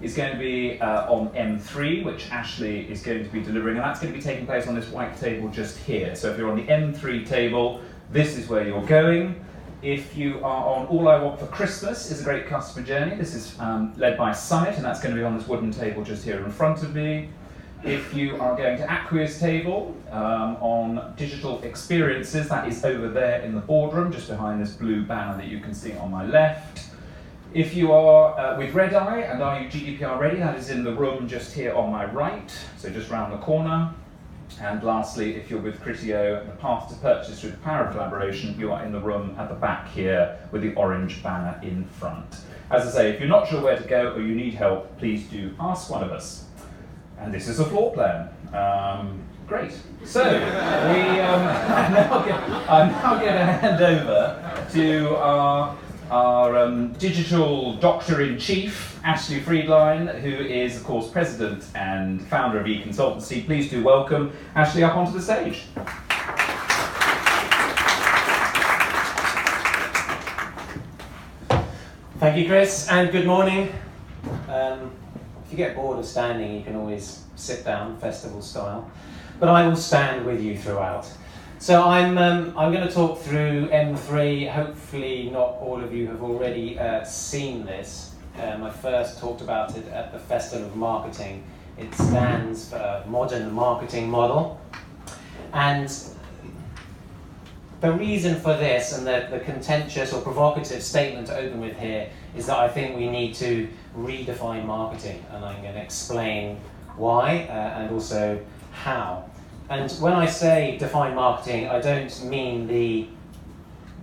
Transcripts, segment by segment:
is going to be on M3, which Ashley is going to be delivering, and that's going to be taking place on this white table just here. So if you're on the M3 table, this is where you're going. If you are on All I Want for Christmas is a Great Customer Journey, this is led by Summit, and that's going to be on this wooden table just here in front of me. If you are going to Acquia's table on digital experiences, that is over there in the boardroom, just behind this blue banner that you can see on my left. If you are with Red Eye and are you GDPR ready, that is in the room just here on my right, so just round the corner. And lastly, if you're with Criteo, the path to purchase through the power of collaboration, you are in the room at the back here with the orange banner in front. As I say, if you're not sure where to go or you need help, please do ask one of us. And this is a floor plan. Great. So, I'm now going to hand over to our digital doctor-in-chief, Ashley Friedline, who is, of course, president and founder of Econsultancy. Please do welcome Ashley up onto the stage. Thank you, Chris, and good morning. If you get bored of standing, you can always sit down, festival style, but I will stand with you throughout. So I'm going to talk through M3. Hopefully not all of you have already seen this. I first talked about it at the Festival of Marketing. It stands for Modern Marketing Model. And the reason for this, and the contentious or provocative statement to open with here, is that I think we need to redefine marketing, and I'm going to explain why and also how. And when I say define marketing, I don't mean the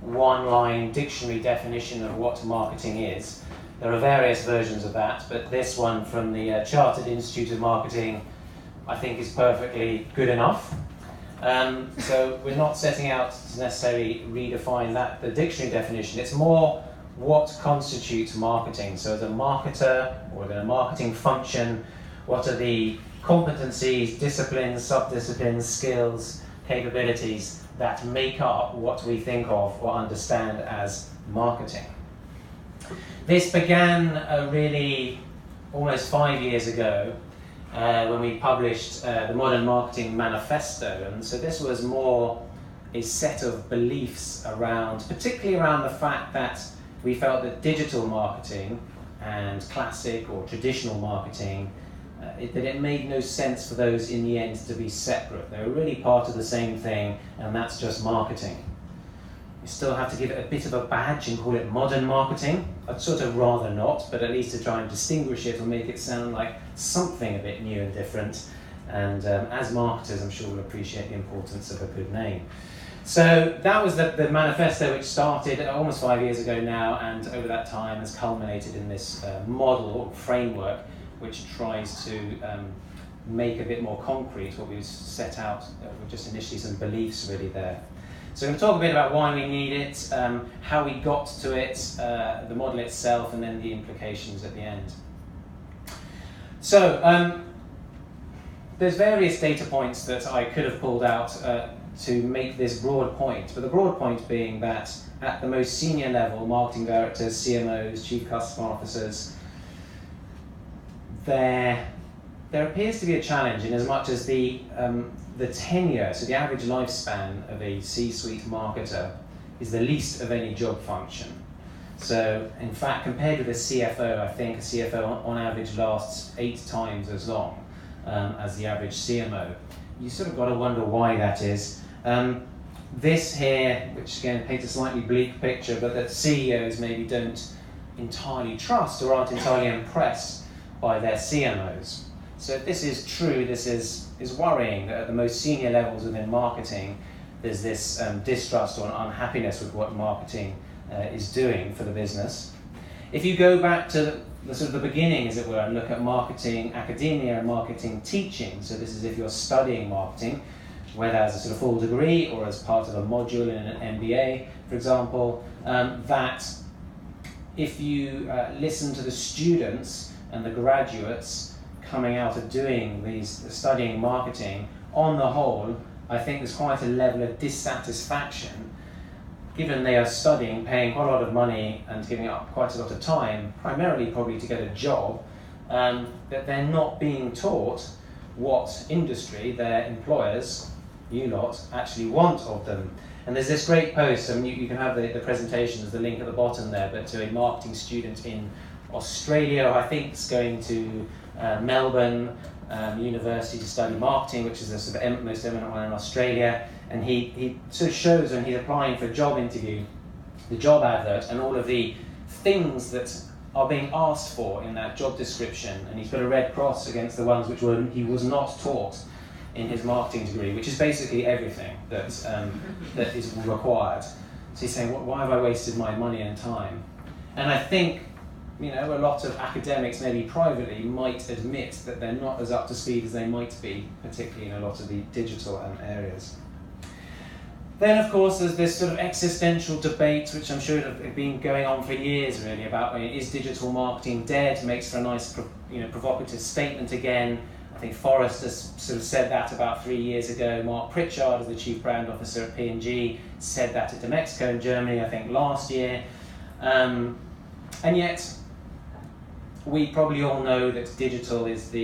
one-line dictionary definition of what marketing is. There are various versions of that, but this one from the Chartered Institute of Marketing I think is perfectly good enough. So we're not setting out to necessarily redefine the dictionary definition. It's more what constitutes marketing. So as a marketer or in a marketing function, what are the competencies, disciplines, sub-disciplines, skills, capabilities that make up what we think of or understand as marketing. This began really almost 5 years ago when we published the Modern Marketing Manifesto, and so this was more a set of beliefs around, particularly around the fact that we felt that digital marketing and classic or traditional marketing, that it made no sense for those in the end to be separate. They were really part of the same thing, and that's just marketing. You still have to give it a bit of a badge and call it modern marketing. I'd sort of rather not, but at least to try and distinguish it or make it sound like something a bit new and different. And as marketers, I'm sure we'll appreciate the importance of a good name. So that was the manifesto, which started almost 5 years ago now, and over that time has culminated in this model or framework, which tries to make a bit more concrete what we set out with just initially some beliefs really there. So I'm going to talk a bit about why we need it, how we got to it, the model itself, and then the implications at the end. So there's various data points that I could have pulled out to make this broad point, but the broad point being that at the most senior level, marketing directors, CMOs, chief customer officers, there appears to be a challenge in as much as the tenure, so the average lifespan of a C-suite marketer is the least of any job function. So in fact, compared with a CFO, I think a CFO on average lasts 8 times as long as the average CMO. You sort of got to wonder why that is. This here, which again paints a slightly bleak picture, but that CEOs maybe don't entirely trust or aren't entirely impressed by their CMOs. So if this is true, this is worrying that at the most senior levels within marketing, there's this distrust or unhappiness with what marketing is doing for the business. If you go back to the sort of the beginning, as it were, and look at marketing academia and marketing teaching, so this is if you're studying marketing, whether as a sort of full degree or as part of a module in an MBA, for example, that if you listen to the students and the graduates coming out of doing studying marketing, on the whole, I think there's quite a level of dissatisfaction, given they are studying, paying quite a lot of money and giving up quite a lot of time, primarily probably to get a job, that they're not being taught what industry their employers, you lot, actually want of them. And there's this great post, you can have the presentation, there's the link at the bottom there, but to a marketing student in Australia, I think it's going to Melbourne University to study marketing, which is the sort of most eminent one in Australia, and he sort of shows when he's applying for a job interview, the job advert, and all of the things that are being asked for in that job description, and he's put a red cross against the ones which he was not taught in his marketing degree, which is basically everything that is required. So he's saying, why have I wasted my money and time? And I think, a lot of academics, maybe privately, might admit that they're not as up to speed as they might be, particularly in a lot of the digital areas. Then, of course, there's this sort of existential debate, which I'm sure have been going on for years, really, about is digital marketing dead? Makes for a nice, provocative statement again. I think Forrester sort of said that about 3 years ago. Mark Pritchard, as the chief brand officer at P&G, said that at Mexico and Germany, I think, last year. And yet, we probably all know that digital is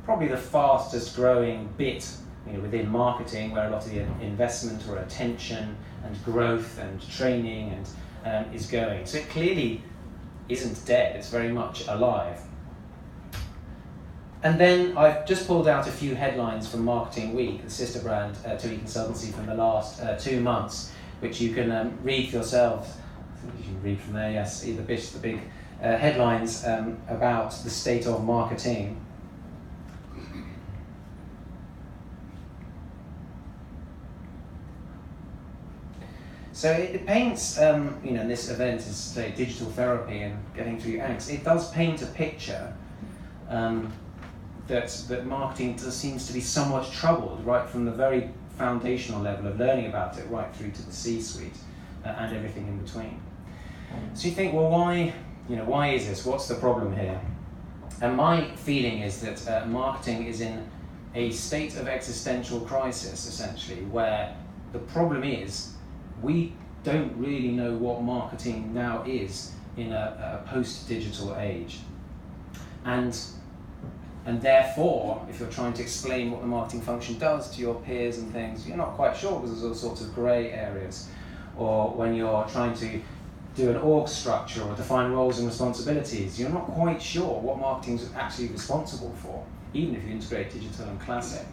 probably the fastest growing bit within marketing, where a lot of the investment or attention and growth and training and is going. So it clearly isn't dead, it's very much alive. And then I've just pulled out a few headlines from Marketing Week, the sister brand to Econsultancy, from the last 2 months, which you can read for yourselves. I think you can read from there, yes, the big headlines about the state of marketing. So it paints, in this event is say digital therapy and getting through angst. It does paint a picture that marketing seems to be somewhat troubled, right from the very foundational level of learning about it, right through to the C-suite and everything in between. So you think, well, why is this? What's the problem here? And my feeling is that marketing is in a state of existential crisis, essentially, where the problem is we don't really know what marketing now is in a post-digital age. And therefore, if you're trying to explain what the marketing function does to your peers and things, you're not quite sure because there's all sorts of grey areas. Or when you're trying to do an org structure or define roles and responsibilities, you're not quite sure what marketing is actually responsible for, even if you integrate digital and classic.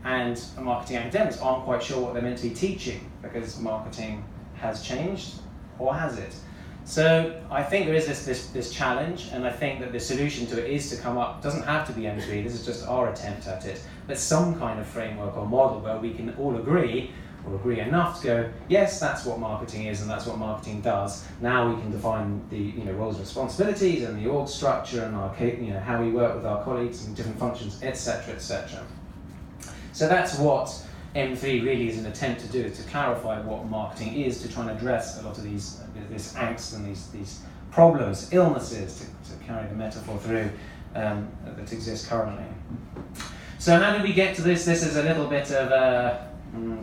And marketing academics aren't quite sure what they're meant to be teaching because marketing has changed, or has it? So I think there is this challenge, and I think that the solution to it is to come up, doesn't have to be M3, this is just our attempt at it, but some kind of framework or model where we can all agree, or agree enough to go, yes, that's what marketing is and that's what marketing does. Now we can define the roles and responsibilities and the org structure and our how we work with our colleagues and different functions, etc., etc. So that's what M3 really is an attempt to do, is to clarify what marketing is, to try and address a lot of this angst and these problems, illnesses, to carry the metaphor through, that exist currently. So how did we get to this? This is a little bit of a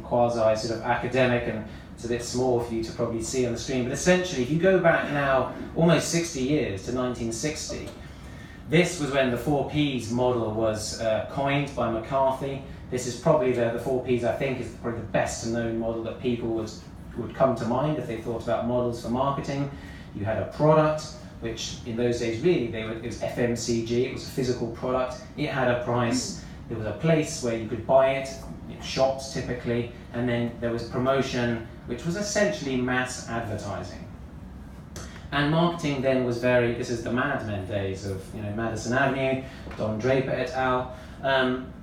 quasi sort of academic, and it's a bit small for you to probably see on the screen, but essentially if you go back now almost 60 years to 1960, this was when the 4Ps model was coined by McCarthy. This is probably the 4Ps, I think, is probably the best known model that people would come to mind if they thought about models for marketing. You had a product, which in those days really it was FMCG, it was a physical product, it had a price, there was a place where you could buy it, shops typically, and then there was promotion, which was essentially mass advertising. And marketing then was this is the Mad Men days of Madison Avenue, Don Draper et al.,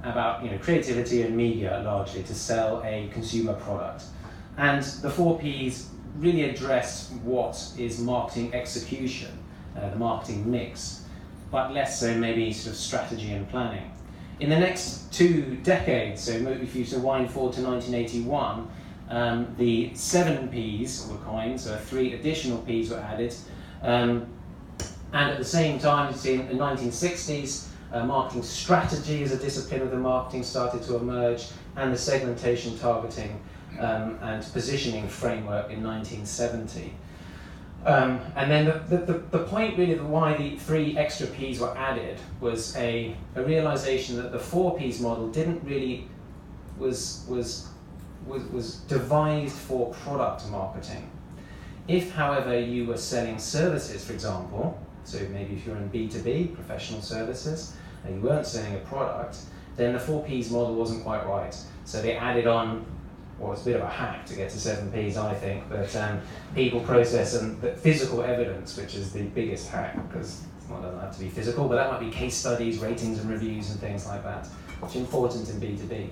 about creativity and media largely to sell a consumer product. And the 4Ps really addressed what is marketing execution, the marketing mix, but less so maybe sort of strategy and planning. In the next 2 decades, so if you wind forward to 1981, the 7 Ps were coined, so 3 additional Ps were added. And at the same time, you see in the 1960s, marketing strategy as a discipline of the marketing started to emerge, and the segmentation, targeting, and positioning framework in 1970. And then the point really of why the 3 extra P's were added was a realization that the 4 P's model didn't really was devised for product marketing. If, however, you were selling services, for example, so maybe if you're in B2B, professional services, and you weren't selling a product, then the 4 P's model wasn't quite right. So they added on, well, it's a bit of a hack to get to 7 P's, I think, but people, process, and physical evidence, which is the biggest hack, because it doesn't have to be physical, but that might be case studies, ratings and reviews and things like that, which are important in B2B.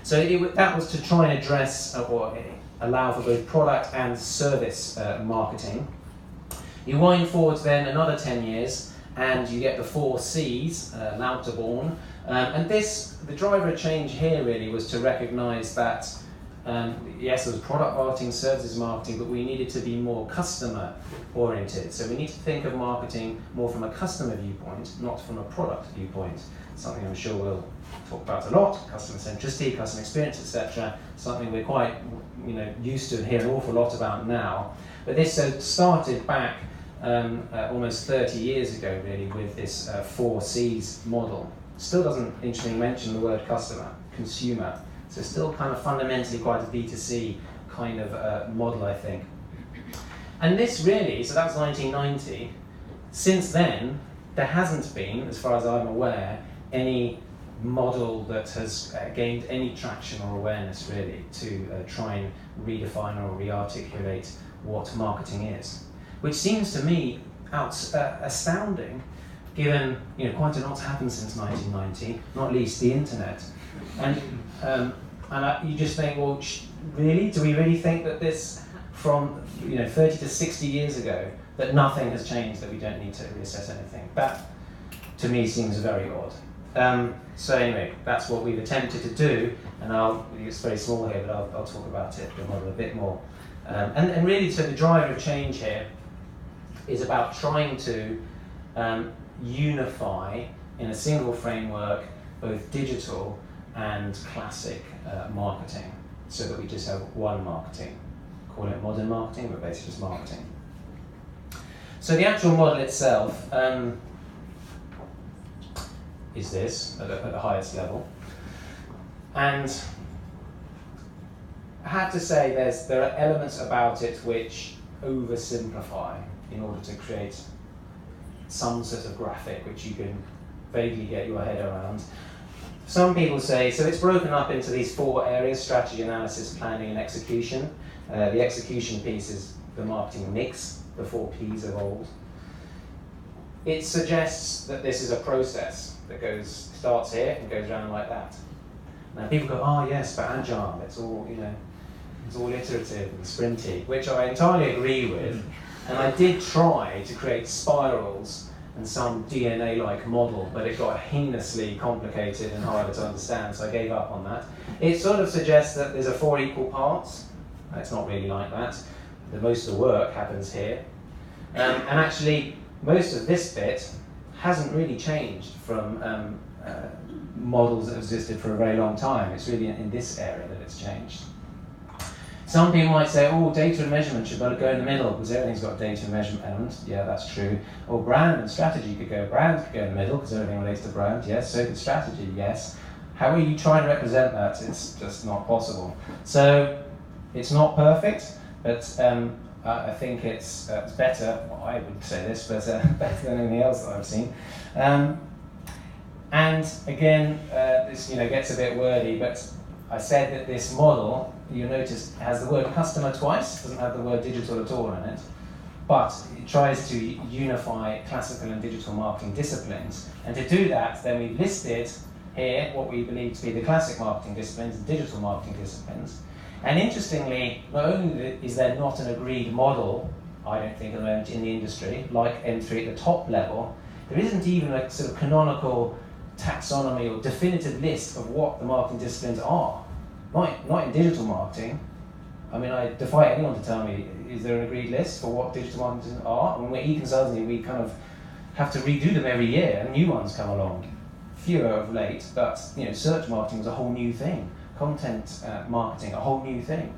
So that was to try and address or allow for both product and service marketing. You wind forward then another 10 years, and you get the 4 C's, Lauterborn, and the driver of change here really was to recognise that yes, there was product marketing, services marketing, but we needed to be more customer oriented. So we need to think of marketing more from a customer viewpoint, not from a product viewpoint. Something I'm sure we'll talk about a lot, customer centricity, customer experience, etc. Something we're quite used to and hear an awful lot about now. But this started back almost 30 years ago really with this 4 C's model. Still doesn't interestingly mention the word customer, consumer. So still kind of fundamentally quite a B2C kind of model, I think. And this really, so that's 1990. Since then, there hasn't been, as far as I'm aware, any model that has gained any traction or awareness really to try and redefine or re-articulate what marketing is. Which seems to me astounding, given quite a lot's happened since 1990, not least the internet. And you just think, well, really? Do we really think that this, from 30 to 60 years ago, that nothing has changed, that we don't need to reassess anything? That, to me, seems very odd. So anyway, that's what we've attempted to do, and it's very small here, but I'll talk about it, the model a bit more. And really, so the driver of change here is about trying to unify in a single framework both digital and classic marketing, so that we just have one marketing. Call it modern marketing, but basically just marketing. So the actual model itself is this, at the highest level. And I have to say there are elements about it which oversimplify in order to create some sort of graphic which you can vaguely get your head around. Some people say, so it's broken up into these 4 areas: strategy, analysis, planning, and execution. The execution piece is the marketing mix, the 4 P's of old. It suggests that this is a process that starts here and goes around like that. Now people go, oh yes, but agile, it's all iterative and sprinty, which I entirely agree with. And I did try to create spirals and some DNA-like model, but it got heinously complicated and harder to understand, so I gave up on that. It sort of suggests that there's 4 equal parts. It's not really like that. Most of the work happens here. And actually, most of this bit hasn't really changed from models that have existed for a very long time. It's really in this area that it's changed. Some people might say, oh, data and measurement should better go in the middle because everything's got data and measurement element. Yeah, that's true. Or brand and strategy brand could go in the middle because everything relates to brand. Yes, so could strategy, yes. How are you trying to represent that? It's just not possible. So it's not perfect, but I think it's better. Well, I wouldn't say this, but better than anything else that I've seen. And again, this gets a bit wordy, but I said that this model, you notice, has the word customer twice, doesn't have the word digital at all in it, but it tries to unify classical and digital marketing disciplines. And to do that, then we've listed here what we believe to be the classic marketing disciplines and digital marketing disciplines. And interestingly, not only is there not an agreed model, I don't think at the moment in the industry, like M3 at the top level, there isn't even a sort of canonical taxonomy or definitive list of what the marketing disciplines are. Not in digital marketing. I mean, I defy anyone to tell me, is there an agreed list for what digital marketing disciplines are? When we're Econsultancy, we kind of have to redo them every year, and new ones come along. Fewer of late, but search marketing was a whole new thing. Content marketing, a whole new thing.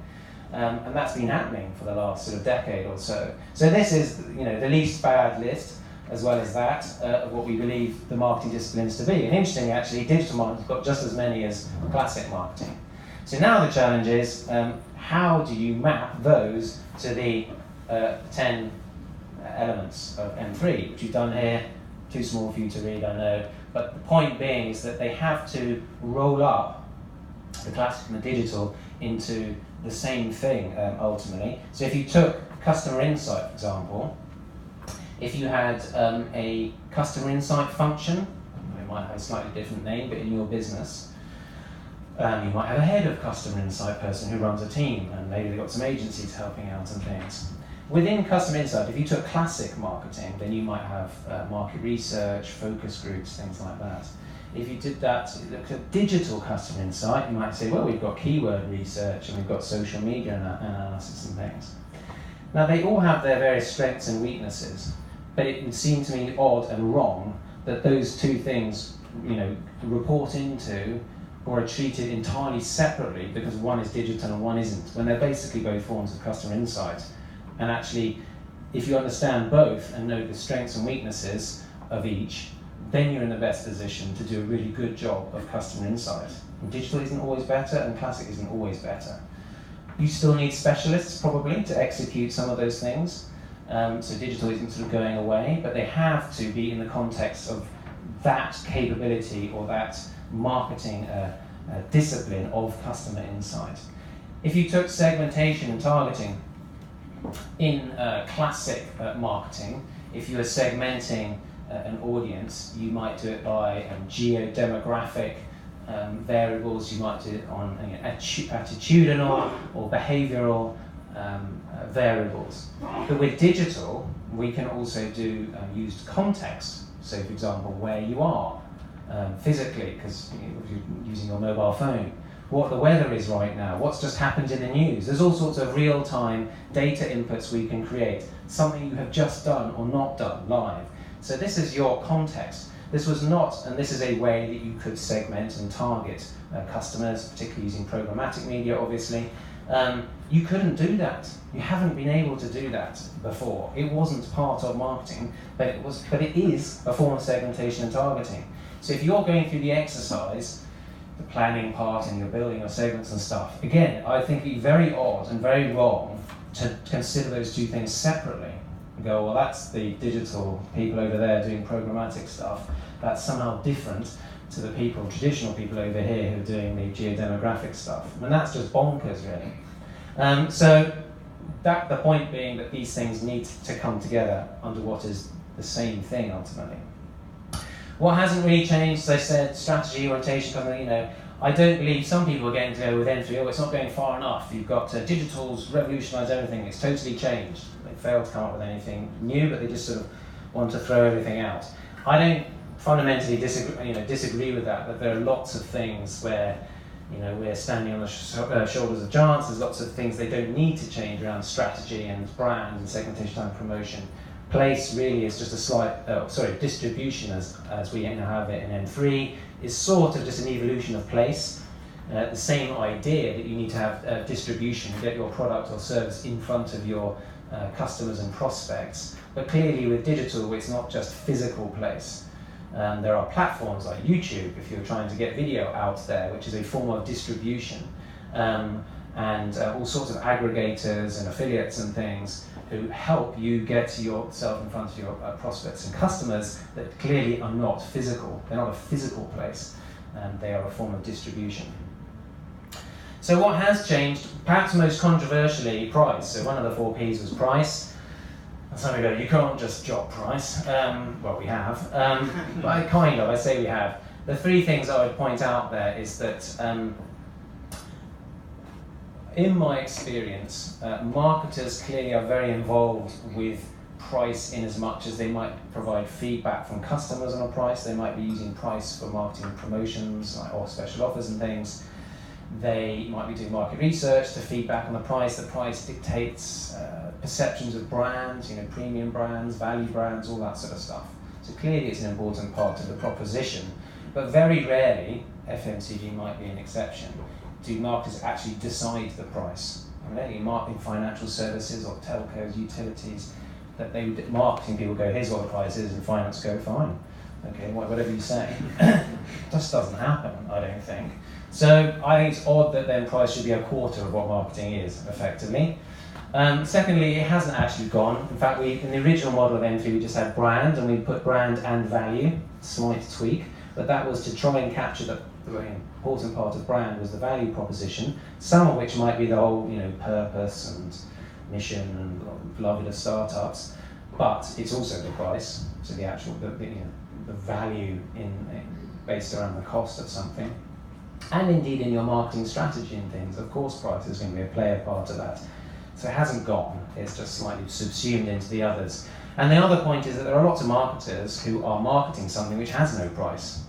And that's been happening for the last sort of decade or so. So this is, the least bad list, as well as that, of what we believe the marketing disciplines to be. And interestingly, actually, digital marketing's got just as many as classic marketing. So now the challenge is, how do you map those to the 10 elements of M3, which you've done here, too small for you to read, I know. But the point being is that they have to roll up the classic and the digital into the same thing, ultimately. So if you took customer insight, for example, if you had a customer insight function, it might have a slightly different name, but in your business, you might have a head of customer insight person who runs a team, and maybe they've got some agencies helping out and things. Within customer insight, if you took classic marketing, then you might have market research, focus groups, things like that. If you did that, look at digital customer insight, you might say, well, we've got keyword research and we've got social media analysis and things. Now, they all have their various strengths and weaknesses, but it would seem to me odd and wrong that those two things, report into or are treated entirely separately because one is digital and one isn't, when they're basically both forms of customer insight. And actually, if you understand both and know the strengths and weaknesses of each, then you're in the best position to do a really good job of customer insight. And digital isn't always better, and classic isn't always better. You still need specialists, probably, to execute some of those things. So digital isn't sort of going away, but they have to be in the context of that capability or that marketing discipline of customer insight. If you took segmentation and targeting in classic marketing, if you were segmenting an audience, you might do it by geo-demographic variables, you might do it on attitudinal or behavioural variables. But with digital, we can also do used context. So, for example, where you are physically, because you're using your mobile phone, what the weather is right now, what's just happened in the news. There's all sorts of real-time data inputs we can create, something you have just done or not done live. So this is your context. This was not, and this is a way that you could segment and target customers, particularly using programmatic media, obviously. You couldn't do that. You haven't been able to do that before. It wasn't part of marketing, but it is a form of segmentation and targeting. So if you're going through the exercise, the planning part, and you're building your segments and stuff, again, I think it'd be very odd and very wrong to consider those two things separately. And go, well, that's the digital people over there doing programmatic stuff. That's somehow different to the traditional people over here who are doing the geodemographic stuff. And that's just bonkers, really. So the point being that these things need to come together under what is the same thing, ultimately. What hasn't really changed, as I said, strategy, orientation, I don't believe some people are getting to go with M3, it's not going far enough. You've got digital's revolutionised everything, it's totally changed. They failed to come up with anything new, but they just sort of want to throw everything out. I don't fundamentally disagree with that there are lots of things where we're standing on the shoulders of giants. There's lots of things they don't need to change around strategy and brand and segmentation and promotion. Place really is just a slight, distribution as we now have it in M3 is sort of just an evolution of place. The same idea that you need to have distribution to get your product or service in front of your customers and prospects. But clearly with digital, it's not just physical place. There are platforms like YouTube, if you're trying to get video out there, which is a form of distribution, and all sorts of aggregators and affiliates and things who help you get yourself in front of your prospects and customers that clearly are not physical. They're not a physical place, and they are a form of distribution. So what has changed, perhaps most controversially, price. So one of the 4 Ps was price. And some people go, you can't just drop price. Well, we have. But I say we have. The 3 things I would point out there is that in my experience, marketers clearly are very involved with price in as much as they might provide feedback from customers on a price. They might be using price for marketing promotions or special offers and things. They might be doing market research to feedback on the price. The price dictates perceptions of brands, premium brands, value brands, all that sort of stuff. So clearly it's an important part of the proposition. But very rarely, FMCG might be an exception, do marketers actually decide the price in financial services or telcos, utilities, that marketing people go, here's what the price is, and finance go, fine, okay, whatever you say. Just doesn't happen, I don't think. So I think it's odd that then price should be a quarter of what marketing is, effectively. Secondly, it hasn't actually gone. In fact, in the original model of M3, we just had brand, and we put brand and value, slight tweak, but that was to try and capture the very important part of brand was the value proposition, some of which might be the whole, purpose and mission and beloved of startups, but it's also the price, so the actual, the value based around the cost of something. And indeed in your marketing strategy and things, of course price is going to be a player part of that. So it hasn't gone, it's just slightly subsumed into the others. And the other point is that there are lots of marketers who are marketing something which has no price.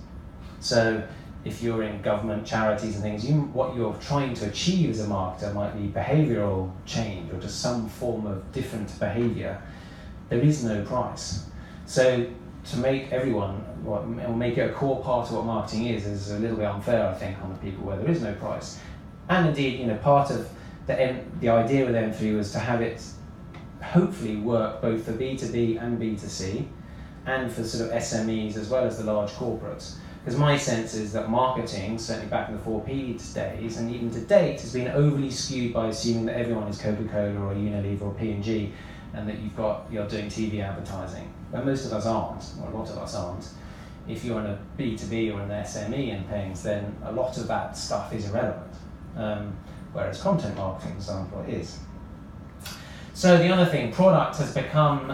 So if you're in government, charities and things, what you're trying to achieve as a marketer might be behavioural change or just some form of different behaviour. There is no price. So to make everyone, or make it a core part of what marketing is a little bit unfair, I think, on the people where there is no price. And indeed, part of the idea with M3 was to have it hopefully work both for B2B and B2C, and for sort of SMEs as well as the large corporates. Because my sense is that marketing, certainly back in the 4P days, and even to date, has been overly skewed by assuming that everyone is Coca-Cola or Unilever or P&G, and that you're doing TV advertising. But most of us aren't, or a lot of us aren't. If you're in a B2B or an SME and things, then a lot of that stuff is irrelevant. Whereas content marketing, for example, is. So the other thing, product has become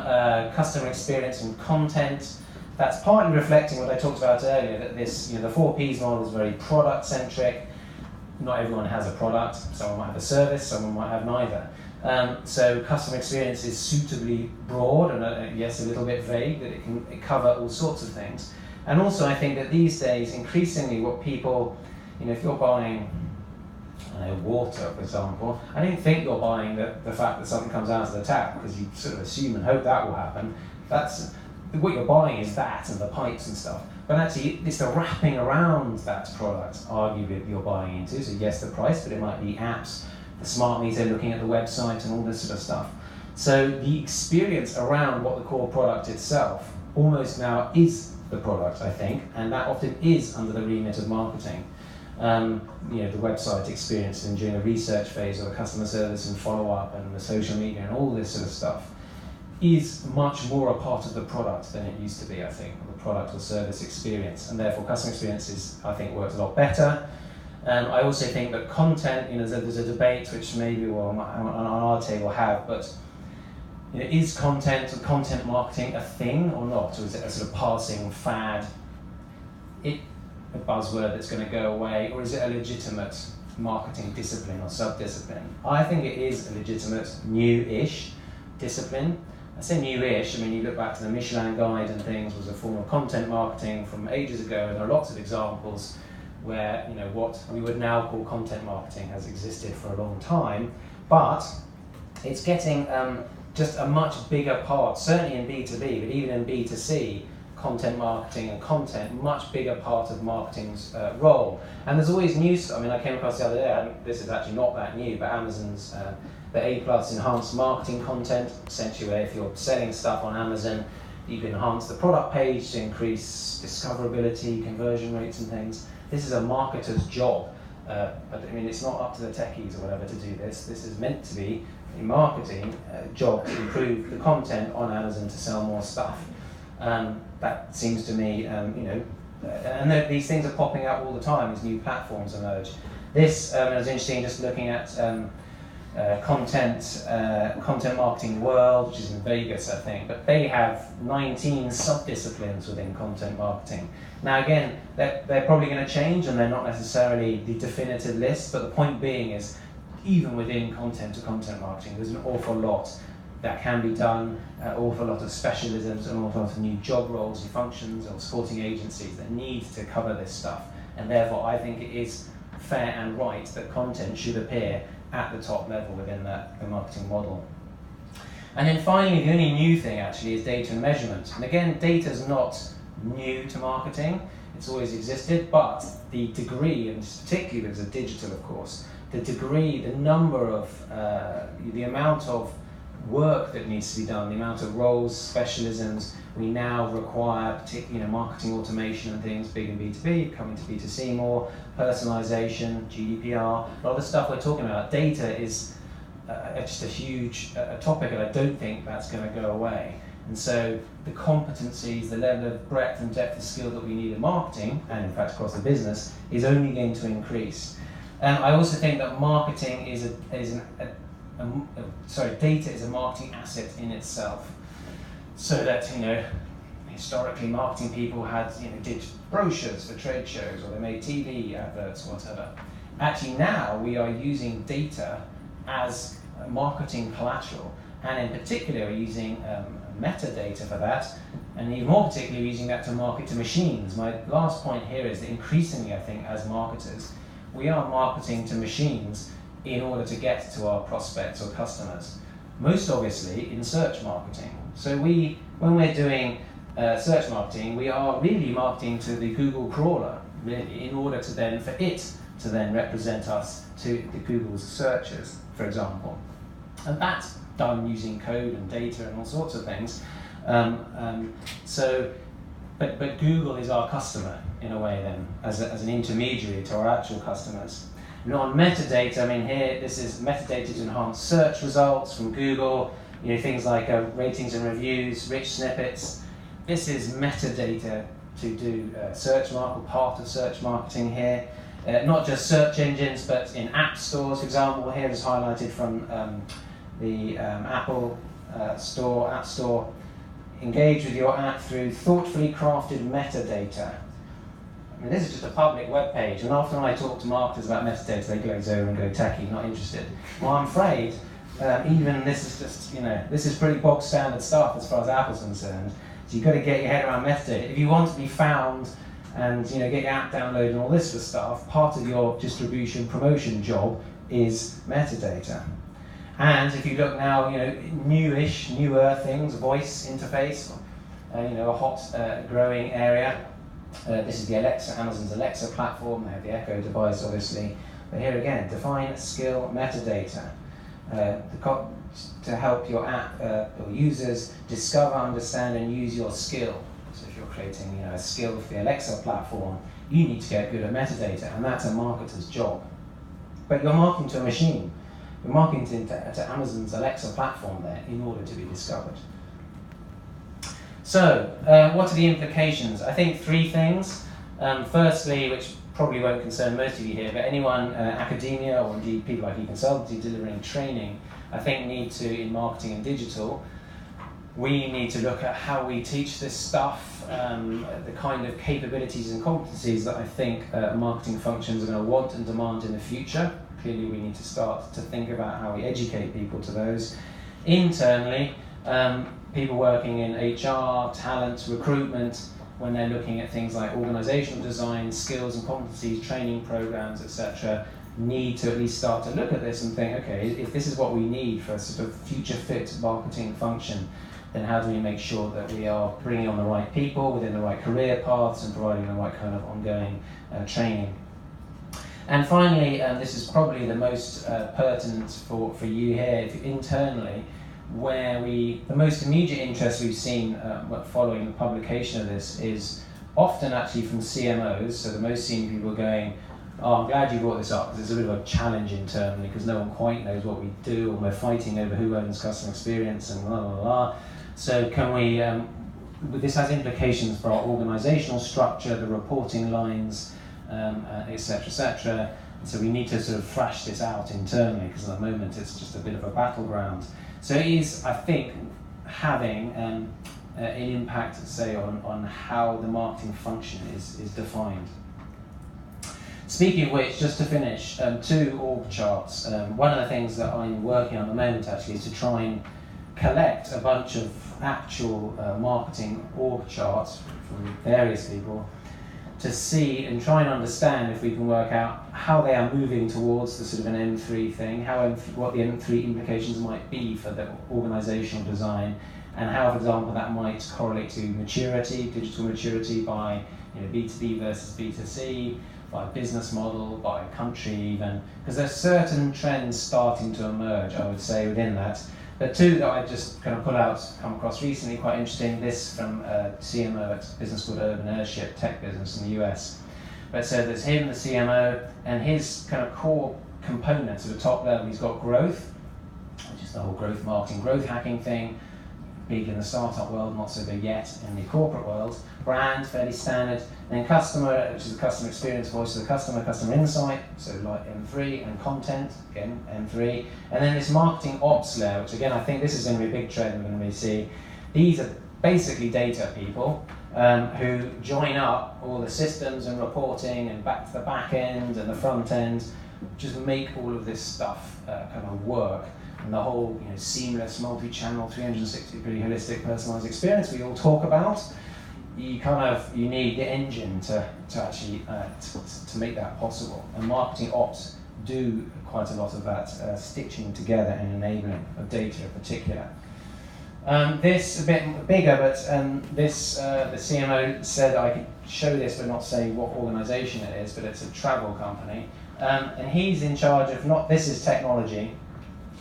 customer experience and content. That's partly reflecting what I talked about earlier, that this, the 4Ps model is very product-centric. Not everyone has a product. Someone might have a service, someone might have neither. So customer experience is suitably broad and yes, a little bit vague, that it can cover all sorts of things. And also I think that these days, increasingly what people, if you're buying water, for example, I don't think you're buying the fact that something comes out of the tap, because you sort of assume and hope that will happen. What you're buying is that and the pipes and stuff. But actually, it's the wrapping around that product, arguably, you're buying into. So yes, the price, but it might be apps, the smart meter, looking at the website and all this sort of stuff. So the experience around what the core product itself almost now is the product, I think, and that often is under the remit of marketing. The website experience and during the research phase, or the customer service and follow-up and the social media and all this sort of stuff is much more a part of the product than it used to be, I think, the product or service experience, and therefore customer experience I think works a lot better. I also think that content, there's a debate which maybe on our table have, but is content and content marketing a thing or not, or is it a sort of passing fad? A buzzword that's going to go away, or is it a legitimate marketing discipline or sub-discipline? I think it is a legitimate, new-ish discipline. I say new-ish, you look back to the Michelin Guide and things, was a form of content marketing from ages ago, and there are lots of examples where what we would now call content marketing has existed for a long time, but it's getting just a much bigger part, certainly in B2B, but even in B2C, content marketing and content, much bigger part of marketing's role. And there's always new stuff. I came across the other day, this is actually not that new, but Amazon's the A+ enhanced marketing content, essentially where if you're selling stuff on Amazon, you can enhance the product page to increase discoverability, conversion rates and things. This is a marketer's job. It's not up to the techies or whatever to do this. This is meant to be a marketing job to improve the content on Amazon to sell more stuff. That seems to me, and these things are popping up all the time, these new platforms emerge. This was interesting, just looking at content marketing world, which is in Vegas, I think, but they have 19 sub-disciplines within content marketing. Now again, they're probably going to change, and they're not necessarily the definitive list, but the point being is, even within content to content marketing, there's an awful lot that can be done, an awful lot of specialisms, an awful lot of new job roles and functions or supporting agencies that need to cover this stuff. And therefore, I think it is fair and right that content should appear at the top level within the marketing model. And then finally, the only new thing actually is data and measurement. And again, data is not new to marketing. It's always existed, but the degree, and particularly because of digital, of course, the degree, the number of, the amount of work that needs to be done, the amount of roles, specialisms we now require, particularly marketing automation and things, big in B2B, coming to B2C more, personalization, GDPR, a lot of the stuff we're talking about. Data is just a huge topic, and I don't think that's going to go away. And so the competencies, the level of breadth and depth of skill that we need in marketing, and in fact across the business, is only going to increase. I also think that marketing data is a marketing asset in itself. So that, historically marketing people had, did brochures for trade shows, or they made TV adverts, whatever. Actually now we are using data as marketing collateral, and in particular we're using metadata for that, and even more particularly using that to market to machines. My last point here is that increasingly, I think, as marketers, we are marketing to machines in order to get to our prospects or customers. Most obviously in search marketing. So when we're doing search marketing, we are really marketing to the Google crawler, really, in order to then, for it to then represent us to the Google's searches, for example. And that's done using code and data and all sorts of things. But Google is our customer in a way then, as an intermediary to our actual customers. And on metadata, here, this is metadata to enhance search results from Google, things like ratings and reviews, rich snippets. This is metadata to do search marketing, part of search marketing here. Not just search engines, but in app stores, for example. Here is highlighted from the Apple App Store. Engage with your app through thoughtfully crafted metadata. This is just a public web page, and often when I talk to marketers about metadata, they glaze over and go techie, not interested. Well, I'm afraid even this is just, this is pretty bog standard stuff as far as Apple's concerned. So you've got to get your head around metadata. If you want to be found and get your app downloaded and all this sort of stuff, part of your distribution promotion job is metadata. And if you look now, newer things, voice interface, a hot growing area. This is the Amazon's Alexa platform. They have the Echo device, obviously. But here again, define skill metadata to help your app or users discover, understand, and use your skill. So if you're creating a skill for the Alexa platform, you need to get good at metadata, and that's a marketer's job. But you're marketing to a machine. You're marketing to Amazon's Alexa platform there in order to be discovered. So, what are the implications? I think three things. Firstly, which probably won't concern most of you here, but anyone, academia, or indeed people like Econsultancy delivering training, I think need to, in marketing and digital, we need to look at how we teach this stuff, the kind of capabilities and competencies that I think marketing functions are going to want and demand in the future. Clearly we need to start to think about how we educate people to those. Internally, people working in HR, talent, recruitment, when they're looking at things like organizational design, skills and competencies, training programs, etc., need to at least start to look at this and think, okay, if this is what we need for a sort of future fit marketing function, then how do we make sure that we are bringing on the right people within the right career paths and providing the right kind of ongoing training. And finally, this is probably the most pertinent for you here, internally, where the most immediate interest we've seen following the publication of this is often actually from CMOs, so the most senior people are going, oh, I'm glad you brought this up, because it's a bit of a challenge internally, because no one quite knows what we do, and we're fighting over who owns customer experience, and blah, blah, blah. So can we, this has implications for our organizational structure, the reporting lines, et cetera, et cetera. So we need to sort of thrash this out internally, because at the moment it's just a bit of a battleground. So it is, I think, having an impact, say, on how the marketing function is defined. Speaking of which, just to finish, 2 org charts. One of the things that I'm working on at the moment actually is to try and collect a bunch of actual marketing org charts from various people to see and try and understand if we can work out how they are moving towards the sort of an M3 thing, what the M3 implications might be for the organizational design, and how, for example, that might correlate to maturity, digital maturity by B2B versus B2C, by business model, by country even, because there's certain trends starting to emerge, I would say, within that. But two that I just kind of come across recently, quite interesting. This from a CMO at a business called Urban Airship, tech business in the US. But so there's him, the CMO, and his kind of core components at the top level. He's got growth, which is the whole growth marketing, growth hacking thing. Big in the startup world, not so big yet in the corporate world. Brand, fairly standard. And then customer, which is the customer experience, voice of the customer, customer insight, so like M3, and content, again, M3. And then this marketing ops layer, which again, I think this is going to be a big trend we're going to see. These are basically data people who join up all the systems and reporting and back to the back end and the front end, just make all of this stuff kind of work. And the whole seamless, multi-channel, 360-degree holistic personalized experience we all talk about, you need the engine to actually to make that possible. And marketing ops do quite a lot of that stitching together and enabling of data in particular. This a bit bigger, but the CMO said I could show this but not say what organisation it is, but it's a travel company. And he's in charge of this is technology.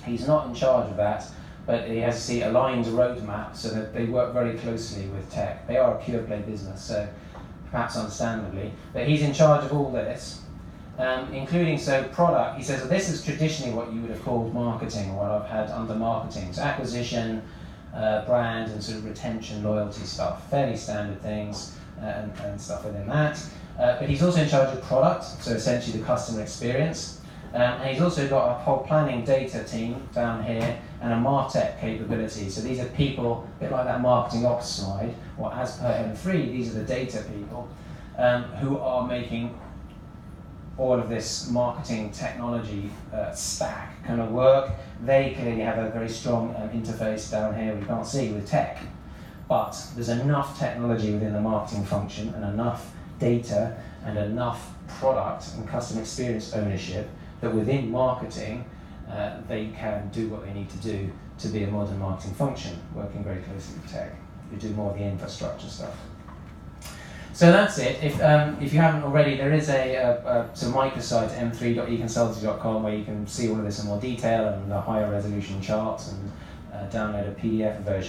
He's not in charge of that, but he has to see aligned roadmap so that they work very closely with tech. They are a pure play business, so perhaps understandably, but he's in charge of all this, including product. He says, well, this is traditionally what you would have called marketing, or what I've had under marketing. So acquisition, brand, and sort of retention, loyalty stuff, fairly standard things and stuff within that. But he's also in charge of product, so essentially the customer experience. And he's also got a whole planning data team down here and a MarTech capability. So these are people, a bit like that marketing ops slide, or as per M3, these are the data people who are making all of this marketing technology stack kind of work. They clearly have a very strong interface down here we can't see with tech. But there's enough technology within the marketing function and enough data and enough product and customer experience ownership that within marketing, they can do what they need to do to be a modern marketing function, working very closely with tech. They do more of the infrastructure stuff. So that's it. If you haven't already, there is a microsite, m3.econsultancy.com, where you can see all of this in more detail and the higher resolution charts and download a PDF version.